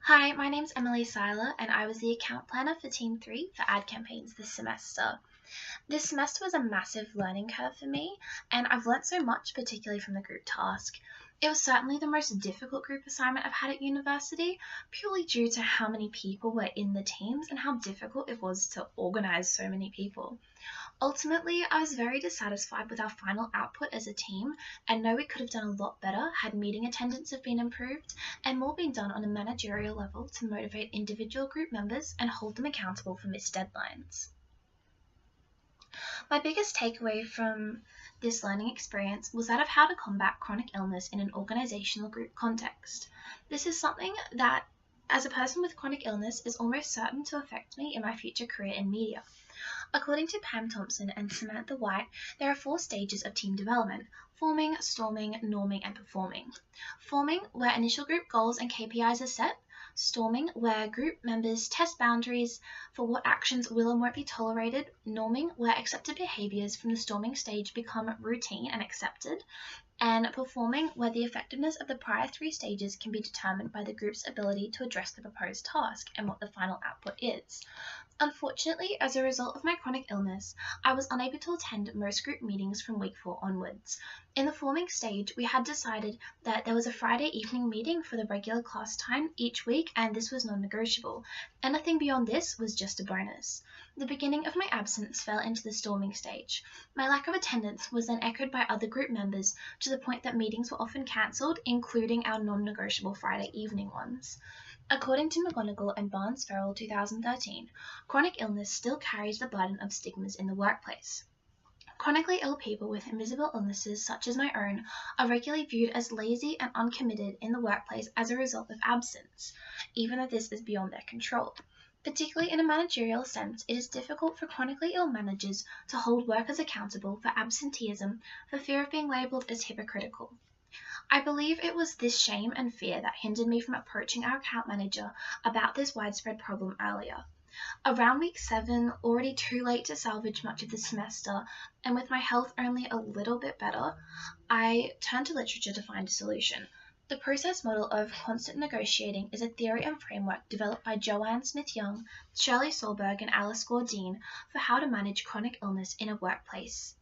Hi, my name's Emily Seiler, and I was the account planner for Team 3 for ad campaigns this semester. This semester was a massive learning curve for me, and I've learnt so much, particularly from the group task. It was certainly the most difficult group assignment I've had at university, purely due to how many people were in the teams and how difficult it was to organise so many people. Ultimately, I was very dissatisfied with our final output as a team and know we could have done a lot better had meeting attendance have been improved and more been done on a managerial level to motivate individual group members and hold them accountable for missed deadlines. My biggest takeaway from this learning experience was that of how to combat chronic illness in an organisational group context. This is something that, as a person with chronic illness, is almost certain to affect me in my future career in media. According to Pam Thompson and Samantha White, there are 4 stages of team development: forming, storming, norming, and performing. Forming, where initial group goals and KPIs are set. Storming, where group members test boundaries for what actions will and won't be tolerated. Norming, where accepted behaviours from the storming stage become routine and accepted. And performing, where the effectiveness of the prior 3 stages can be determined by the group's ability to address the proposed task and what the final output is. Unfortunately, as a result of my chronic illness, I was unable to attend most group meetings from week 4 onwards. In the forming stage, we had decided that there was a Friday evening meeting for the regular class time each week, and this was non-negotiable. Anything beyond this was just a bonus. The beginning of my absence fell into the storming stage. My lack of attendance was then echoed by other group members to the point that meetings were often cancelled, including our non-negotiable Friday evening ones. According to McGonagle and Farrell 2013, chronic illness still carries the burden of stigmas in the workplace. Chronically ill people with invisible illnesses such as my own are regularly viewed as lazy and uncommitted in the workplace as a result of absence, even though this is beyond their control. Particularly in a managerial sense, it is difficult for chronically ill managers to hold workers accountable for absenteeism for fear of being labelled as hypocritical. I believe it was this shame and fear that hindered me from approaching our account manager about this widespread problem earlier. Around week 7, already too late to salvage much of the semester, and with my health only a little bit better, I turned to literature to find a solution. The process model of constant negotiating is a theory and framework developed by Joanne Smith-Young, Shirley Solberg, and Alice Gaudine for how to manage chronic illness in a workplace.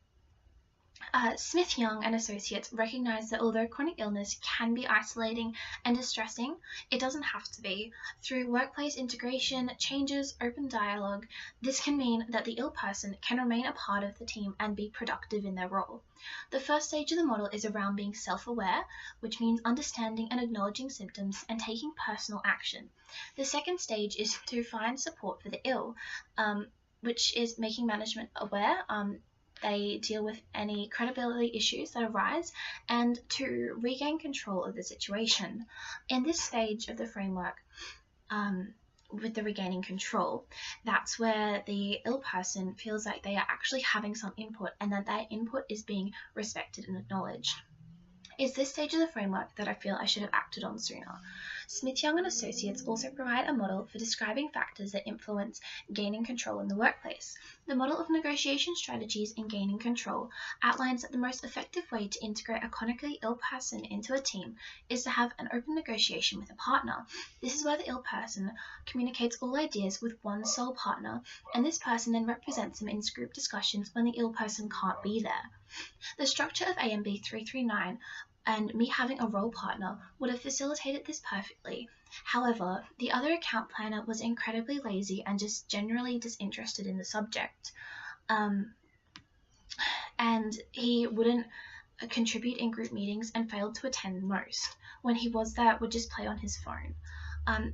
Smith-Young and Associates recognize that although chronic illness can be isolating and distressing, it doesn't have to be. Through workplace integration, changes, open dialogue, this can mean that the ill person can remain a part of the team and be productive in their role. The first stage of the model is around being self-aware, which means understanding and acknowledging symptoms and taking personal action. The second stage is to find support for the ill, which is making management aware. They deal with any credibility issues that arise and to regain control of the situation. In this stage of the framework, with the regaining control, that's where the ill person feels like they are actually having some input and that their input is being respected and acknowledged. It's this stage of the framework that I feel I should have acted on sooner. Smith-Young and Associates also provide a model for describing factors that influence gaining control in the workplace. The model of negotiation strategies in gaining control outlines that the most effective way to integrate a chronically ill person into a team is to have an open negotiation with a partner. This is where the ill person communicates all ideas with one sole partner, and this person then represents them in group discussions when the ill person can't be there. The structure of AMB339 and me having a role partner would have facilitated this perfectly. However, the other account planner was incredibly lazy and just generally disinterested in the subject. And he wouldn't contribute in group meetings and failed to attend most. When he was there, would just play on his phone.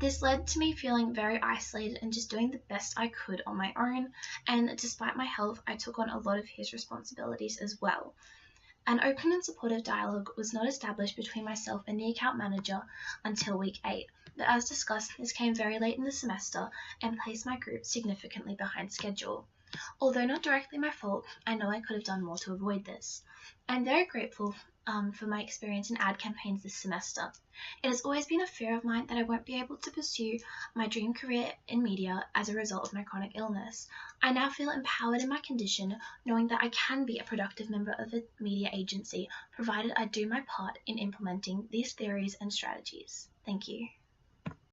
This led to me feeling very isolated and just doing the best I could on my own, and despite my health, I took on a lot of his responsibilities as well. An open and supportive dialogue was not established between myself and the account manager until week 8, but as discussed, this came very late in the semester and placed my group significantly behind schedule. Although not directly my fault, I know I could have done more to avoid this. I'm very grateful for my experience in ad campaigns this semester. It has always been a fear of mine that I won't be able to pursue my dream career in media as a result of my chronic illness. I now feel empowered in my condition, knowing that I can be a productive member of a media agency, provided I do my part in implementing these theories and strategies. Thank you.